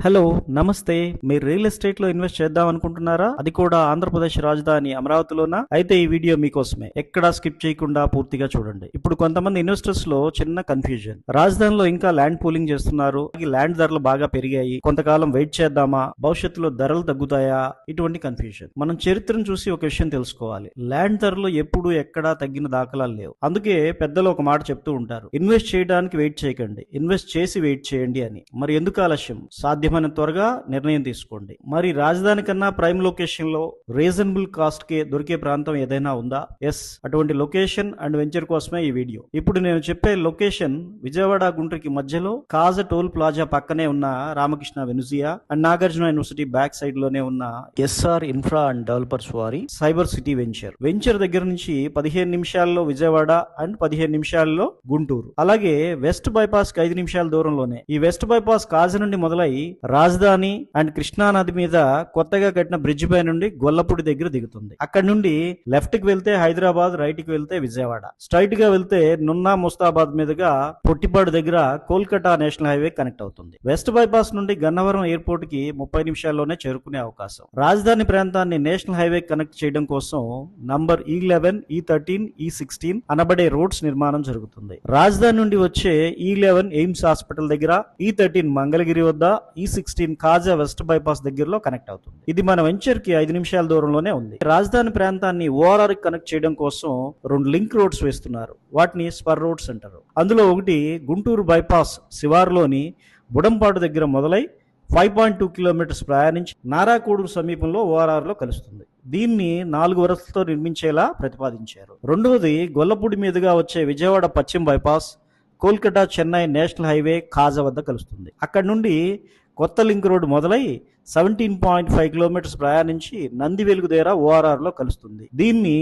Hello నమస్తే. మీరు real estate లో ఇన్వెస్ట్ చేద్దాం అనుకుంటున్నారా? అది కూడా ఆంధ్రప్రదేశ్ రాజధాని అమరావతిలోనా? అయితే ఈ వీడియో మీకోసమే. ఎక్కడా స్కిప్ చేయకుండా పూర్తిగా చూడండి. ఇప్పుడు కొంతమంది ఇన్వెస్టర్స్ లో చిన్న కన్ఫ్యూజన్. రాజధానిలో ఇంకా ల్యాండ్ పూలింగ్ చేస్తున్నారు, ఈ ల్యాండ్ ధరలు బాగా పెరిగాయి, కొంతకాలం వెయిట్ చేద్దామా, భవిష్యత్తులో ధరలు తగ్గుతాయా, ఇటువంటి కన్ఫ్యూజన్. మనం చరిత్రను చూసి ఒక విషయం తెలుసుకోవాలి. ల్యాండ్ ధరలు ఎప్పుడు ఎక్కడా తగ్గిన దాఖలాలు లేవు. అందుకే పెద్దలు ఒక మాట చెప్తూ ఉంటారు, ఇన్వెస్ట్ చేయడానికి వెయిట్ చేయకండి, ఇన్వెస్ట్ చేసి వెయిట్ చేయండి అని. మరి ఎందుకు ఆలస్యం? సాధ్యమైన త్వరగా నిర్ణయం తీసుకోండి. మరి రాజధాని కన్నా ప్రైమ్ లొకేషన్ లో రీజనబుల్ కాస్ట్ కి దొరికే ప్రాంతం ఏదైనా ఉందా? ఎస్, అటువంటి లొకేషన్ అండ్ వెంచర్ కోసమే ఈ వీడియో. ఇప్పుడు నేను చెప్పే లొకేషన్ విజయవాడ గుంటూరుకి మధ్యలో కాజ టోల్ ప్లాజా పక్కనే ఉన్న రామకృష్ణ వెనుజియా and Nagarjuna university back side లోనే ఉన్న ఎస్ఆర్ ఇన్ఫ్రా అండ్ డెవలపర్స్ వారి సైబర్ సిటీ వెంచర్ దగ్గర నుంచి 15 నిమిషాల్లో విజయవాడ అండ్ 15 నిమిషాల్లో గుంటూరు. అలాగే వెస్ట్ బైపాస్ కి 5 నిమిషాల దూరంలోనే. ఈ వెస్ట్ బైపాస్ కాజ నుండి మొదలై రాజధాని అండ్ కృష్ణా నది మీద కొత్తగా కట్టిన బ్రిడ్జ్ పై నుండి గొల్లపూడి దగ్గర దిగుతుంది. అక్కడ నుండి లెఫ్ట్ కి వెళ్తే హైదరాబాద్, రైట్ కి వెళ్తే విజయవాడ, స్ట్రైట్ గా వెళ్తే నున్నా ముస్తాబాద్ మీదుగా పొట్టిపాడు దగ్గర కోల్కతా నేషనల్ హైవే కనెక్ట్ అవుతుంది. వెస్ట్ బైపాస్ నుండి గన్నవరం ఎయిర్పోర్ట్ కి 30 నిమిషాల్లోనే చేరుకునే అవకాశం. రాజధాని ప్రాంతాన్ని నేషనల్ హైవే కనెక్ట్ చేయడం కోసం నంబర్ E11, E13, E16 అనబడే రోడ్స్ నిర్మాణం జరుగుతుంది. రాజధాని నుండి వచ్చే E11 ఎయిమ్స్ హాస్పిటల్ దగ్గర, E13 మంగళగిరి వద్ద, E16 కాజా వెస్ట్ బైపాస్ దగ్గరలో కనెక్ట్ అవుతుంది. ఇది మన వెంచర్ కి 5 నిమిషాల దూరంలోనే ఉంది. రాజధాని ప్రాంతాన్ని ORR కనెక్ట్ చేయడం కోసం 2 లింక్ రోడ్స్ వేస్తున్నారు. వాటిని స్పర్ రోడ్స్ అంటారు. అందులో ఒకటి గుంటూరు బైపాస్ శివారులోని బుడంపాడు దగ్గర మొదలై 5.2 కిలోమీటర్స్ ప్రయాణించి నారాకోడూరు సమీపంలో ORR లో కలుస్తుంది. దీన్ని 4 వరుసలతో నిర్మించేలా ప్రతిపాదించారు. రెండవది గొల్లపూడి మీదుగా వచ్చే విజయవాడ పశ్చిమ bypass Kolkata Chennai national highway Kaza వద్ద కలుస్తుంది. అక్కడ నుండి కొత్త లింక్ రోడ్డు మొదలై 17.5 కిలోమీటర్స్ ప్రయాణించి నంది వెలుగు దగ్గర ORR లో కలుస్తుంది. దీన్ని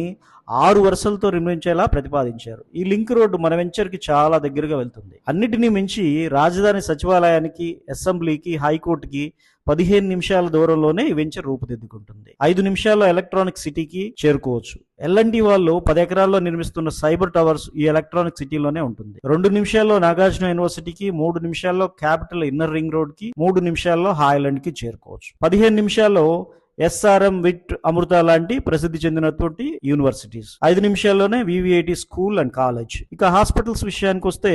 6 వరుసలతో నిర్మించేలా ప్రతిపాదించారు. ఈ లింక్ రోడ్డు మన వెంచర్ కి చాలా దగ్గరగా వెళ్తుంది. అన్నిటినీ మించి రాజధాని సచివాలయానికి, అసెంబ్లీకి, హైకోర్టుకి 15 నిమిషాల దూరంలోనే ఈ వెంచర్ రూపుదిద్దుకుంటుంది. 5 నిమిషాల్లో ఎలక్ట్రానిక్ సిటీకి చేరుకోవచ్చు. L&T వాళ్ళు 10 ఎకరాల్లో నిర్మిస్తున్న సైబర్ టవర్స్ ఈ ఎలక్ట్రానిక్ సిటీలోనే ఉంటుంది. 2 నిమిషాల్లో నాగార్జున యూనివర్సిటీకి, 3 నిమిషాల్లో క్యాపిటల్ ఇన్నర్ రింగ్ రోడ్ కి, 3 నిమిషాల్లో హాయ్లాండ్ కి చేరుకోవచ్చు. 15 నిమిషాల్లో SRM, విట్, అమృత లాంటి ప్రసిద్ధి చెందినటువంటి యూనివర్సిటీస్. 5 నిమిషాల్లోనే VVIT స్కూల్ అండ్ కాలేజ్. ఇక హాస్పిటల్స్ విషయానికి వస్తే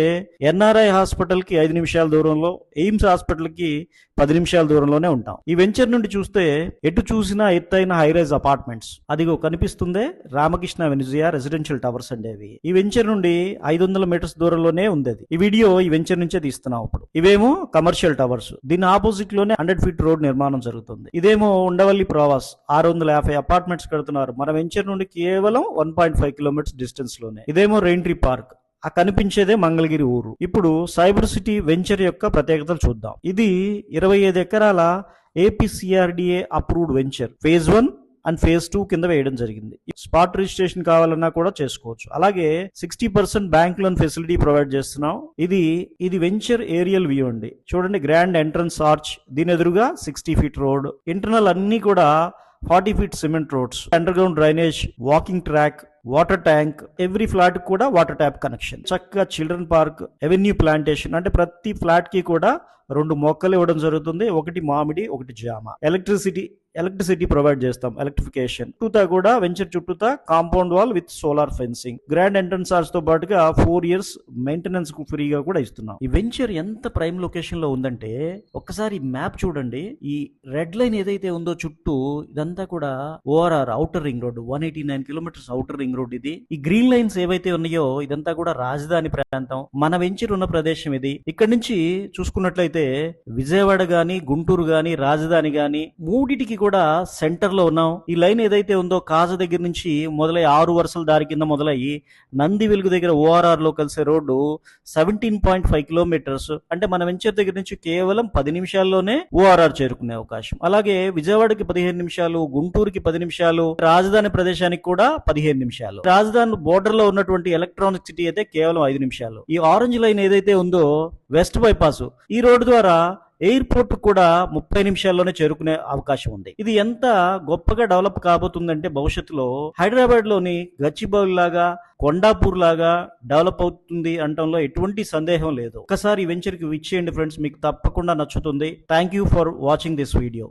NRI హాస్పిటల్ కి 5 నిమిషాల దూరంలో, ఎయిమ్స్ హాస్పిటల్ కి 10 నిమిషాల దూరంలోనే ఉంటాం. ఈ వెంచర్ నుండి చూస్తే ఎటు చూసినా ఎత్తైన హైరైజ్ అపార్ట్మెంట్స్. అదిగో కనిపిస్తుందే రామకృష్ణ వెనుజియా రెసిడెన్షియల్ టవర్స్ అండేవి. ఈ వెంచర్ నుండి 500 మీటర్స్ దూరంలోనే ఉంది. ఈ వీడియో ఈ వెంచర్ నుంచే తీస్తున్నాం. ఇప్పుడు ఇవేమో కమర్షియల్ టవర్స్. దీని ఆపోజిట్ లోనే 100 ఫీట్ రోడ్ నిర్మాణం జరుగుతుంది. ఇదేమో ఉండవల్లి ప్రావాస్ 650 అపార్ట్మెంట్స్ కడుతున్నారు. మన వెంచర్ నుండి కేవలం 1.5 కిలోమీటర్స్ డిస్టెన్స్ లోనే. ఇదేమో రెయిన్ ట్రీ పార్క్. ఆ కనిపించేదే మంగళగిరి ఊరు. ఇప్పుడు సైబర్ సిటీ వెంచర్ యొక్క ప్రత్యేకతలు చూద్దాం. ఇది 25 ఎకరాల APCRDA approved venture. Phase 1 and phase 2 కింద వేయడం జరిగింది. స్పాట్ రిజిస్ట్రేషన్ కావాలన్నా కూడా చేసుకోవచ్చు. అలాగే 60% బ్యాంక్ లోన్ ఫెసిలిటీ ప్రొవైడ్ చేస్తున్నాం. ఇది వెంచర్ ఏరియల్ వ్యూ అండి. చూడండి, గ్రాండ్ ఎంట్రన్స్ ఆర్చ్, దీని ఎదురుగా 60 ఫీట్ రోడ్, ఇంటర్నల్ అన్ని కూడా 40 feet cement roads, under ground drainage, walking track, water tank, every flat కూడా వాటర్ ట్యాప్ కనెక్షన్, చక్కగా చిల్డ్రన్ పార్క్, ఎవెన్యూ ప్లాంటేషన్. అంటే ప్రతి ఫ్లాట్ కి కూడా 2 మొక్కలు ఇవ్వడం జరుగుతుంది. ఒకటి మామిడి, ఒకటి జామ. ఎలక్ట్రిసిటీ ప్రొవైడ్ చేస్తాం, ఎలక్ట్రిఫికేషన్. చుట్టూతా కూడా వెంచర్ చుట్టూతా compound wall with solar fencing. Grand entrance arch తో పాటుగా 4 ఇయర్స్ మెయింటెనెన్స్ కు ఫ్రీగా కూడా ఇస్తున్నాం. ఈ వెంచర్ ఎంత ప్రైమ్ లొకేషన్ లో ఉందంటే ఒక్కసారి మ్యాప్ చూడండి. ఈ రెడ్ లైన్ ఏదైతే ఉందో చుట్టూ ఇదంతా కూడా ORR outer ring road, 189 kilometres outer ring road ఇది. ఈ గ్రీన్ లైన్స్ ఏవైతే ఉన్నాయో ఇదంతా కూడా రాజధాని ప్రాంతం. మన వెంచర్ ఉన్న ప్రదేశం ఇది. ఇక్కడ నుంచి చూసుకున్నట్లయితే విజయవాడ గాని, గుంటూరు గాని, రాజధాని గాని మూడిటికి కూడా సెంటర్ లో ఉన్నాం. ఈ లైన్ ఏదైతే ఉందో కాజా దగ్గర నుంచి మొదలై 6 వరుసల దారి కింద మొదలయ్యి నంది వెలుగు దగ్గర ORR లో కలిసే రోడ్డు 17.5 కిలోమీటర్స్. అంటే మన వెంచర్ దగ్గర నుంచి కేవలం 10 నిమిషాల్లోనే ORR చేరుకునే అవకాశం. అలాగే విజయవాడకి 15 నిమిషాలు, గుంటూరుకి 10 నిమిషాలు, రాజధాని ప్రదేశానికి కూడా 15 నిమిషాలు. రాజధాని బోర్డర్ లో ఉన్నటువంటి ఎలక్ట్రానిక్ సిటీ అయితే కేవలం 5 నిమిషాలు. ఈ ఆరెంజ్ లైన్ ఏదైతే ఉందో వెస్ట్ బైపాస్, ఈ రోడ్డు ద్వారా ఎయిర్పోర్ట్ కూడా 30 నిమిషాల్లోనే చేరుకునే అవకాశం ఉంది. ఇది ఎంత గొప్పగా డెవలప్ కాబోతుందంటే భవిష్యత్తులో హైదరాబాద్ లోని గచ్చిబౌలి లాగా, కొండాపూర్ లాగా డెవలప్ అవుతుంది అనటంలో ఎటువంటి సందేహం లేదు. ఒకసారి ఈ వెంచర్ కి విచ్చేయండి ఫ్రెండ్స్, మీకు తప్పకుండా నచ్చుతుంది. Thank you for watching this video.